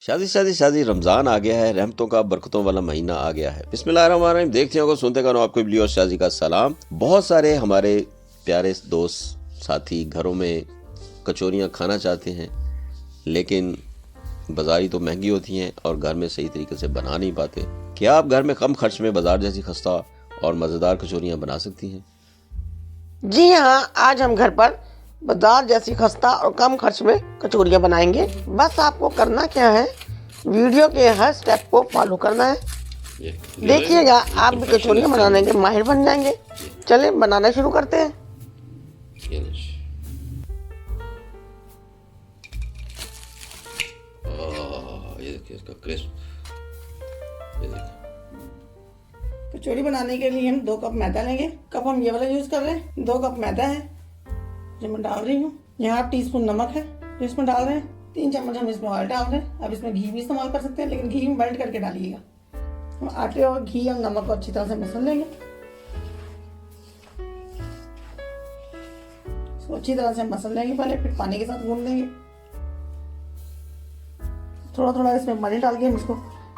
शादी शादी शादी रमज़ान आ गया है, रहमतों का बरकतों वाला महीना आ गया है। बिस्मिल्लाहिर्रहमानिर्रहीम। देखते होगा सुनते करो आपको बिल्ली और शादी का सलाम। बहुत सारे हमारे प्यारे दोस्त साथी घरों में कचौरियाँ खाना चाहते हैं, लेकिन बाज़ारी तो महंगी होती हैं और घर में सही तरीके से बना नहीं पाते। क्या आप घर में कम खर्च में बाजार जैसी खस्ता और मज़ेदार कचौरियाँ बना सकती हैं? जी हाँ, आज हम घर पर बाजार जैसी खस्ता और कम खर्च में कचौरियाँ बनाएंगे। बस आपको करना क्या है, वीडियो के हर स्टेप को फॉलो करना है। देखिएगा आप भी कचौरियाँ बनाने के माहिर बन जाएंगे। चलें बनाना शुरू करते हैं। ये देखिए इसका क्रिस्प। कचौरी बनाने के लिए हम 2 कप मैदा लेंगे। कप हम ये वाला यूज कर रहे हैं। 2 कप मैदा है जो मैं डाल रही हूँ। यहाँ 1 टीस्पून नमक है जो इसमें डाल रहे हैं। 3 चम्मच हम इसमें ऑयल डाल रहे हैं। अब इसमें घी भी इस्तेमाल कर सकते हैं, लेकिन घी मेल्ट करके डालिएगा। हम आटे और घी और नमक को अच्छी तरह से मसल लेंगे। इसको अच्छी तरह से मसल लेंगे पहले, फिर पानी के साथ गूंद लेंगे। थोड़ा थोड़ा इसमें पानी डाल के हम इसको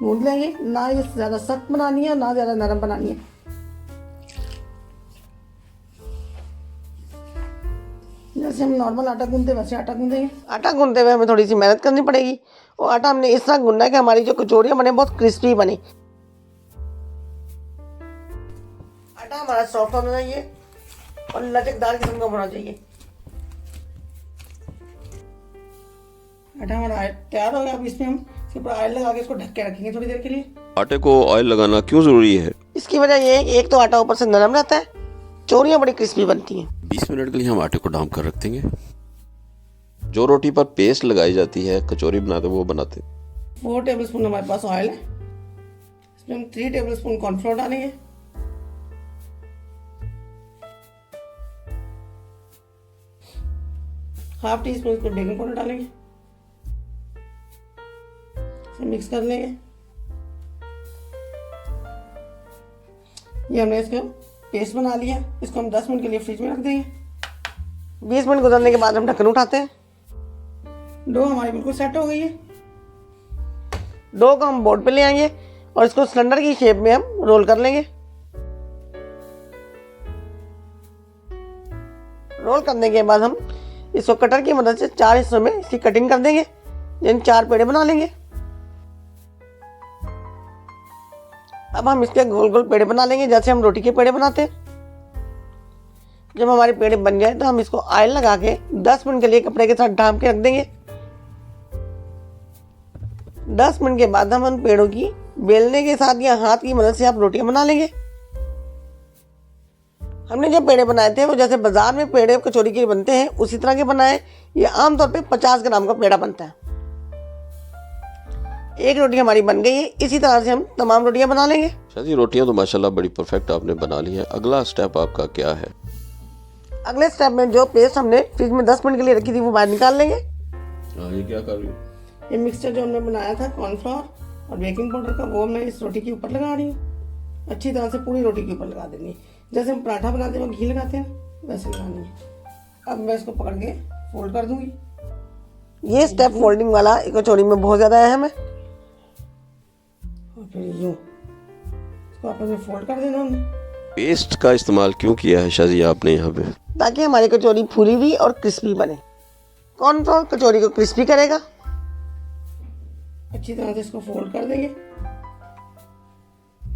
गूंद लेंगे। ना ये ज़्यादा सख्त बनानी है, ना ज़्यादा नरम बनानी है। जैसे हम नॉर्मल आटा गूंदते हैं वैसे आटा गूंदेंगे। आटा गूंदते हुए हमें थोड़ी सी मेहनत करनी पड़ेगी और आटा हमने इस तरह गूंदना है कि हमारी जो कचौरियाँ बने बहुत क्रिस्पी बने। आटा हमारा सॉफ्ट होना चाहिए और लचकदार किस्म का होना चाहिए। आटा हमारा तैयार हो गया। अब इसमें हम इसके ऊपर ऑयल लगा के इसको ढक के रखेंगे थोड़ी देर के लिए। आटे को ऑयल लगाना क्यों ज़रूरी है? इसकी वजह ये है कि एक तो आटा ऊपर से नरम रहता है, कचौरियाँ बड़ी क्रिस्पी बनती हैं। 20 मिनट के लिए हम आटे को ढाँप कर रख देंगे। जो रोटी पर पेस्ट लगाई जाती है कचौरी बनाते वो बनाते। 4 टेबलस्पून हमारे पास ऑयल है। इसमें हम 3 टेबलस्पून कॉर्नफ्लोर डालेंगे। हाफ टी स्पून इसमें बेकिंग पाउडर डालेंगे। इसे मिक्स कर लेंगे। ये हमने इसको पेस्ट बना लिया। इसको हम 10 मिनट के लिए फ्रिज में रख देंगे। 20 मिनट गुजरने के बाद हम ढक्कन उठाते हैं। डो हमारी बिल्कुल सेट हो गई है। डो को हम बोर्ड पे ले आएंगे और इसको सिलेंडर की शेप में हम रोल कर लेंगे। रोल करने के बाद हम इसको कटर की मदद से 4 हिस्सों में इसकी कटिंग कर देंगे। इन 4 पेड़े बना लेंगे। अब हम इसके गोल गोल पेड़े बना लेंगे जैसे हम रोटी के पेड़े बनाते हैं। जब हमारे पेड़े बन जाए तो हम इसको ऑयल लगा के 10 मिनट के लिए कपड़े के साथ ढांप के रख देंगे। 10 मिनट के बाद हम उन पेड़ों की बेलने के साथ या हाथ की मदद से आप रोटियां बना लेंगे। हमने जो पेड़े बनाए थे वो जैसे बाजार में पेड़े कचौरी के बनते हैं उसी तरह के बनाए। ये आमतौर पे 50 ग्राम का पेड़ा बनता है। एक रोटी हमारी बन गई है। इसी तरह से हम तमाम रोटियां बना लेंगे। शादी रोटियां तो माशाल्लाह बड़ी परफेक्ट आपने बना ली है। अगला स्टेप आपका क्या है? अगले स्टेप में जो पेस्ट हमने फ्रिज में 10 मिनट के लिए रखी थी वो बाहर निकाल लेंगे। ये क्या कर रही हो? ये मिक्सचर जो हमने बनाया था कॉर्नफ्लोर और बेकिंग पाउडर का, वो मैं इस रोटी के ऊपर लगा रही हूँ। अच्छी तरह से पूरी रोटी के ऊपर लगा देनी है। जैसे हम पराठा बनाते हैं घी लगाते हैं वैसे लगानी है। अब मैं इसको पकड़ के फोल्ड कर दूंगी। ये स्टेप फोल्डिंग वाला कचौरी में बहुत ज़्यादा अहम है। और फिर यूँ इसको आपस में फोल्ड कर देना हमने। पेस्ट का इस्तेमाल क्यों किया है शादी आपने यहाँ पे? ताकि हमारी कचौरी फूली हुई और क्रिस्पी बने। कॉर्नफ्लोर कचौरी को क्रिस्पी करेगा। अच्छी तरह से इसको फोल्ड कर देंगे।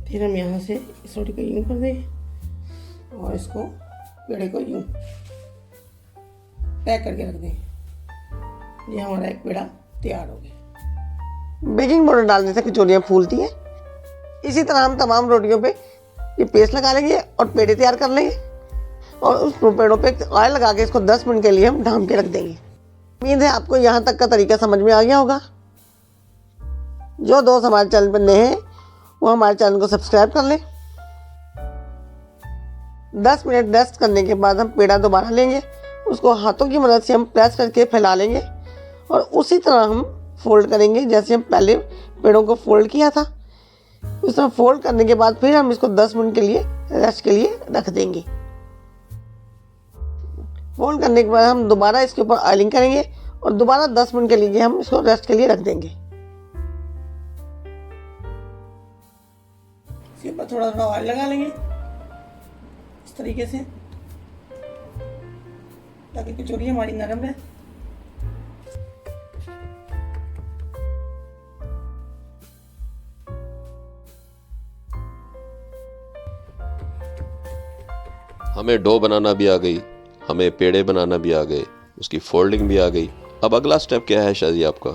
फिर हम यहाँ से इस रोटी को यूं कर देंगे और इसको पेड़े को यूं पैक करके रख देंगे। ये हमारा एक पेड़ा तैयार हो गया। बेकिंग पाउडर डालने से कचौरियाँ फूलती हैं। इसी तरह हम तमाम रोटियों पे ये पेस्ट लगा लेंगे और पेड़े तैयार कर लेंगे और उस पेड़ों पे ऑयल लगा के इसको 10 मिनट के लिए हम ढांप के रख देंगे। उम्मीद है आपको यहाँ तक का तरीका समझ में आ गया होगा। जो दोस्त हमारे चैनल पर नए हैं वो हमारे चैनल को सब्सक्राइब कर लें। 10 मिनट रेस्ट करने के बाद हम पेड़ा दोबारा लेंगे। उसको हाथों की मदद से हम प्रेस करके फैला लेंगे और उसी तरह हम फोल्ड करेंगे जैसे हम पहले पेड़ों को फोल्ड किया था। उस तरह फोल्ड करने के बाद फिर हम इसको 10 मिनट के लिए रेस्ट के लिए रख देंगे। फोल्ड करने के बाद हम दोबारा इसके ऊपर ऑयलिंग करेंगे और दोबारा 10 मिनट के लिए हम इसको रेस्ट के लिए रख देंगे। इसके ऊपर थोड़ा थोड़ा ऑयल लगा लेंगे इस तरीके से, ताकि कचौरी हमारी नरम रहे। हमें डो बनाना भी आ गई, हमें पेड़े बनाना भी आ गए, उसकी फोल्डिंग भी आ गई। अब अगला स्टेप क्या है शाजी आपका?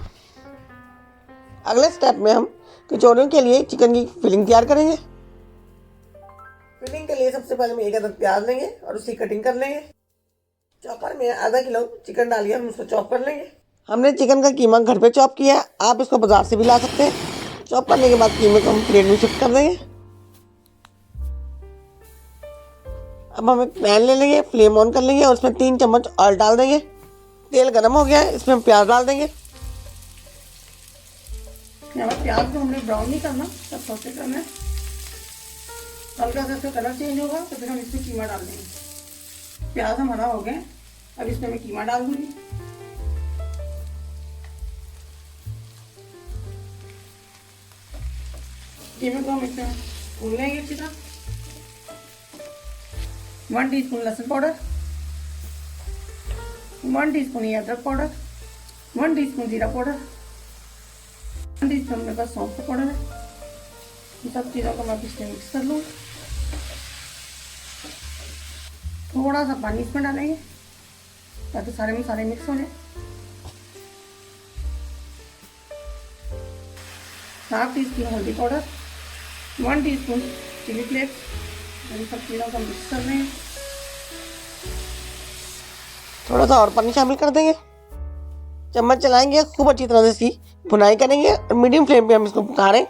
अगले स्टेप में हम कचौरियों के लिए चिकन की फिलिंग तैयार करेंगे। फिलिंग के लिए सबसे पहले हम 1 अदद प्याज लेंगे और उसकी कटिंग कर लेंगे। चॉपर में आधा किलो चिकन डालिए, हम उसको चॉप कर लेंगे। हमने चिकन का कीमा घर पे चॉप किया है, आप इसको बाजार से भी ला सकते हैं। चॉप करने के बाद कीमे को हम प्लेट में शिफ्ट कर देंगे। अब हम एक पैन ले लेंगे, फ्लेम ऑन कर लेंगे और उसमें 3 चम्मच ऑयल डाल देंगे। तेल गर्म हो गया है, इसमें हम प्याज डाल देंगे। यहाँ पर प्याज को हमने ब्राउन नहीं करना, सब सौते करना है। हल्का सा इसका कलर चेंज होगा तो फिर हम इसमें कीमा डाल देंगे। प्याज हमारा हो गया, अब इसमें मैं कीमा डाल दूंगी। कीमे को हम इसमें भून लेंगे अच्छी तरह। 1 टीस्पून लहसुन पाउडर, 1 टीस्पून अदरक पाउडर, 1 टीस्पून जीरा पाउडर, 1 टीस्पून मेरे पास सौंफ का पाउडर है। इन सब चीज़ों को मैं इसमें मिक्स कर लूँ। थोड़ा सा पानी इसमें डालेंगे ताकि सारे मसाले मिक्स हो जाए। 1/2 टीस्पून हल्दी पाउडर, 1 टीस्पून चिली फ्लेक्स। इन सब चीज़ों को मिक्स कर लेंगे। थोड़ा सा और पानी शामिल कर देंगे। चम्मच चलाएंगे, खूब अच्छी तरह से इसकी भुनाई करेंगे और मीडियम फ्लेम पे हम इसको पका रहे हैं।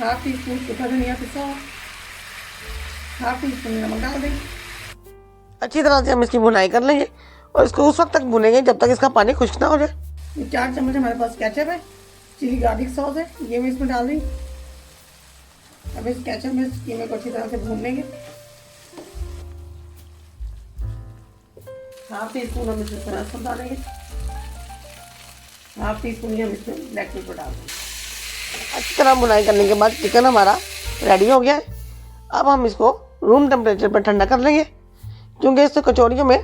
1/2 टीस्पून सूखा धनिया पिसा, 1/2 टीस्पून नमक डाल देंगे। अच्छी तरह से हम इसकी भुनाई कर लेंगे और इसको उस वक्त तक भुनेंगे जब तक इसका पानी खुश्क ना हो जाए। 4 चम्मच हमारे पास केचप है, चिली गार्लिक सॉस है, ये मैं इसमें डाल देंगे। अब इस केचप में इस कीमे को अच्छी तरह से भून लेंगे। 1/2 टीस्पून हम इसमें सोया सॉस डालेंगे, 1/2 टीस्पून हम इसमें ब्लैक पेपर डाल देंगे। अच्छी तरह भुनाई करने के बाद चिकन हमारा रेडी हो गया है। अब हम इसको रूम टेम्परेचर पर ठंडा कर लेंगे, क्योंकि इस कचौरियों में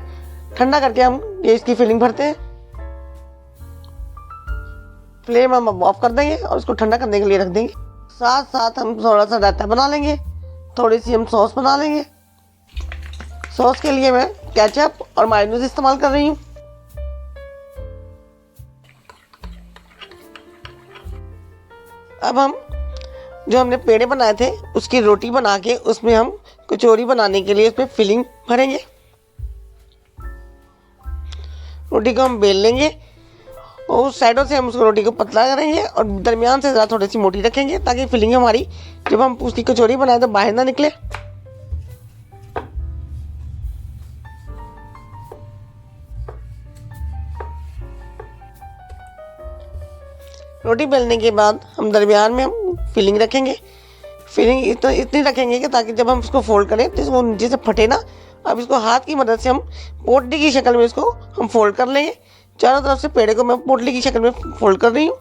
ठंडा करके हम ये इसकी फिलिंग भरते हैं। फ्लेम हम अब ऑफ कर देंगे और इसको ठंडा करने के लिए रख देंगे। साथ साथ हम थोड़ा सा रायता बना लेंगे, थोड़ी सी हम सॉस बना लेंगे। सॉस के लिए मैं केचप और मायोनीज इस्तेमाल कर रही हूँ। अब हम जो हमने पेड़े बनाए थे उसकी रोटी बना के उसमें हम कचौरी बनाने के लिए उसमें फिलिंग भरेंगे। रोटी को हम बेल लेंगे और उस साइडों से हम उसको रोटी को पतला करेंगे और दरमियान से ज़रा थोड़ी सी मोटी रखेंगे, ताकि फिलिंग हमारी जब हम उसकी कचौरी बनाए तो बाहर ना निकले। रोटी बेलने के बाद हम दरमियान में हम फिलिंग रखेंगे। फिलिंग इतनी रखेंगे कि ताकि जब हम इसको फोल्ड करें तो इसको नीचे से फटे ना। अब इसको हाथ की मदद से हम पोटली की शक्ल में इसको हम फोल्ड कर लेंगे। चारों तरफ से पेड़े को मैं पोटली की शक्ल में फोल्ड कर रही हूँ।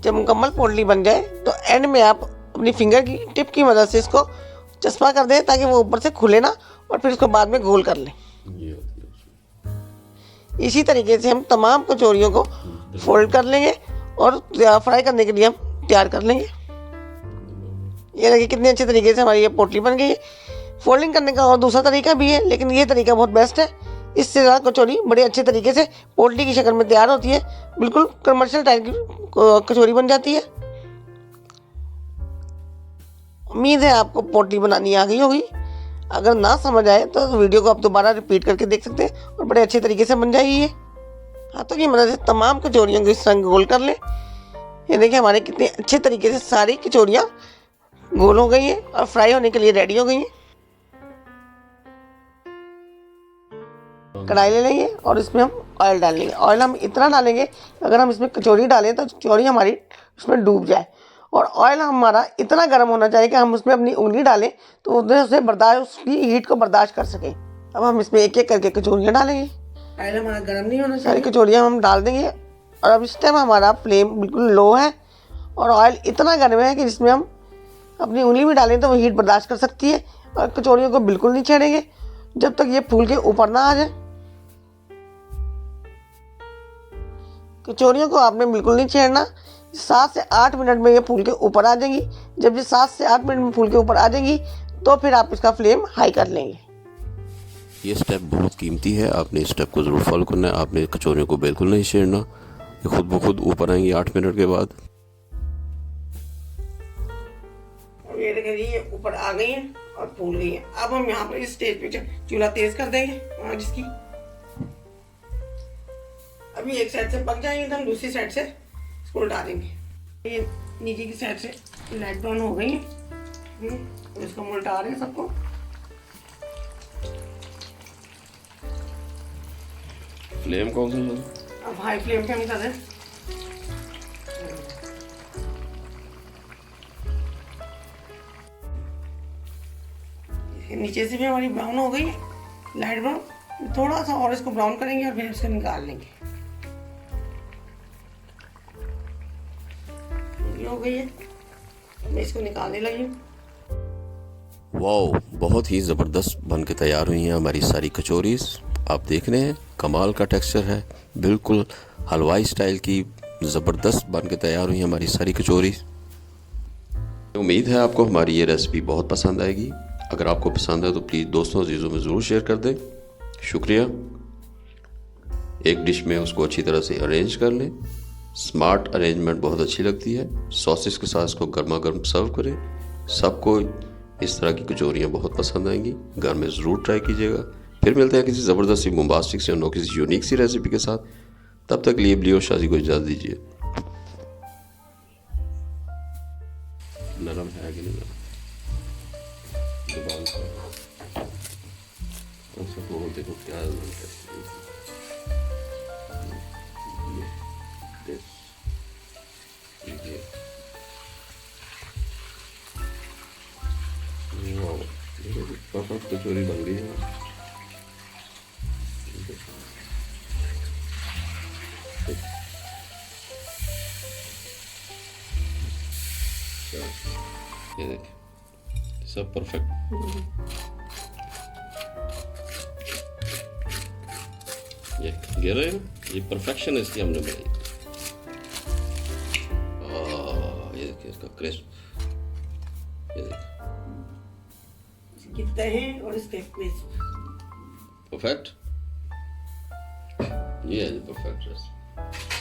जब मुकम्मल पोटली बन जाए तो एंड में आप अपनी फिंगर की टिप की मदद से इसको चस्पा कर दें, ताकि वो ऊपर से खुले ना, और फिर इसको बाद में गोल कर लें। इसी तरीके से हम तमाम कचौरियों को फोल्ड कर लेंगे और फ्राई करने के लिए हम तैयार कर लेंगे। ये देखिए कितने अच्छे तरीके से हमारी ये पोटली बन गई है। फोल्डिंग करने का और दूसरा तरीका भी है, लेकिन ये तरीका बहुत बेस्ट है। इससे ज़्यादा कचौरी बड़े अच्छे तरीके से पोटली की शक्ल में तैयार होती है, बिल्कुल कमर्शियल टाइप की कचौरी बन जाती है। उम्मीद है आपको पोटली बनानी आ गई होगी। अगर ना समझ आए तो वीडियो को आप दोबारा रिपीट करके देख सकते हैं और बड़े अच्छे तरीके से बन जाएगी ये। हाथों की मदद से तमाम कचौरियों को इस तरह गोल कर लें। ये देखिए हमारे कितने अच्छे तरीके से सारी कचौरियाँ गोल हो गई हैं और फ्राई होने के लिए रेडी हो गई हैं। कढ़ाई ले लेंगे और इसमें हम ऑयल डाल लेंगे। ऑयल हम इतना डालेंगे, अगर हम इसमें कचौरी डालें तो कचौरी हमारी उसमें डूब जाए। और ऑयल हमारा इतना गर्म होना चाहिए कि हम उसमें अपनी उंगली डालें तो उसे बर्दाश्त, उसकी हीट को बर्दाश्त कर सकें। अब हम इसमें एक एक करके कचौरियाँ डालेंगे। ऑयल हमारा गर्म नहीं होना चाहिए। सारी कचौरियाँ हम डाल देंगे और अब इस टाइम हमारा फ्लेम बिल्कुल लो है और ऑयल इतना गर्म है कि जिसमें हम अपनी उंगली में डालें तो वो हीट बर्दाश्त कर सकती है। और कचौड़ियों को बिल्कुल नहीं छेड़ेंगे जब तक ये फूल के ऊपर ना आ जाए। कचौरियों को आपने बिल्कुल नहीं छेड़ना। 7 से 8 मिनट में ये फूल के ऊपर आ जाएंगी। जब ये 7 से 8 मिनट में फूल के ऊपर आ जाएंगी तो फिर आप इसका फ्लेम हाई कर लेंगे। ये स्टेप बहुत कीमती है, आपने इस स्टेप को ज़रूर फॉलो करना है। आपने कचौरियों को बिल्कुल नहीं छेड़ना, ये खुद ब खुद ऊपर आएंगी 8 मिनट के बाद। ये देखिए ये ऊपर आ गई है और फूल गई है। अब हम यहाँ पर इस स्टेज पे चूल्हा तेज कर देंगे जिसकी अभी एक साइड से पक जाएंगे तो हम दूसरी साइड से इसको उल्टा देंगे। ये नीचे की साइड से लाइट ब्राउन हो गई है, तो इसको हम उल्टा रहे हैं सबको। फ्लेम कौन सा है? अब हाई फ्लेम पे हम कर रहे हैं। नीचे से भी हमारी ब्राउन हो गई है, लाइट ब्राउन। थोड़ा सा और इसको ब्राउन करेंगे और फिर इसको निकाल लेंगे। ये हो गई है, मैं इसको निकालने लगी हूँ। वाओ, बहुत ही ज़बरदस्त बन के तैयार हुई हैं हमारी सारी कचौरीज। आप देख रहे हैं कमाल का टेक्सचर है, बिल्कुल हलवाई स्टाइल की ज़बरदस्त बन के तैयार हुई हैं हमारी सारी कचौरीज। उम्मीद है आपको हमारी ये रेसिपी बहुत पसंद आएगी। अगर आपको पसंद है तो प्लीज़ दोस्तों अजीज़ों में ज़रूर शेयर कर दें। शुक्रिया। एक डिश में उसको अच्छी तरह से अरेंज कर लें। स्मार्ट अरेंजमेंट बहुत अच्छी लगती है। सॉसेस के साथ इसको गर्मा गर्म सर्व करें। सबको इस तरह की कचौरियाँ बहुत पसंद आएंगी। घर में ज़रूर ट्राई कीजिएगा। फिर मिलते हैं किसी ज़बरदस्त सी बोम्बास्टिक सी और किसी यूनिक सी रेसिपी के साथ। तब तक लिए ब्लियो शाजी को इजाज़त दीजिए। नरम है कि नहीं नरम? देखो क्या परफेक्ट कचौरी बन गई है। ये देखिए सब परफेक्ट। ये गिर रहे हैं, ये परफेक्शन इसकी हमने बनाई। ये देखिए इसका क्रिस्प, ये देखिए कितने हैं और इसके क्रिस्प परफेक्ट। ये है परफेक्ट रेसिपी।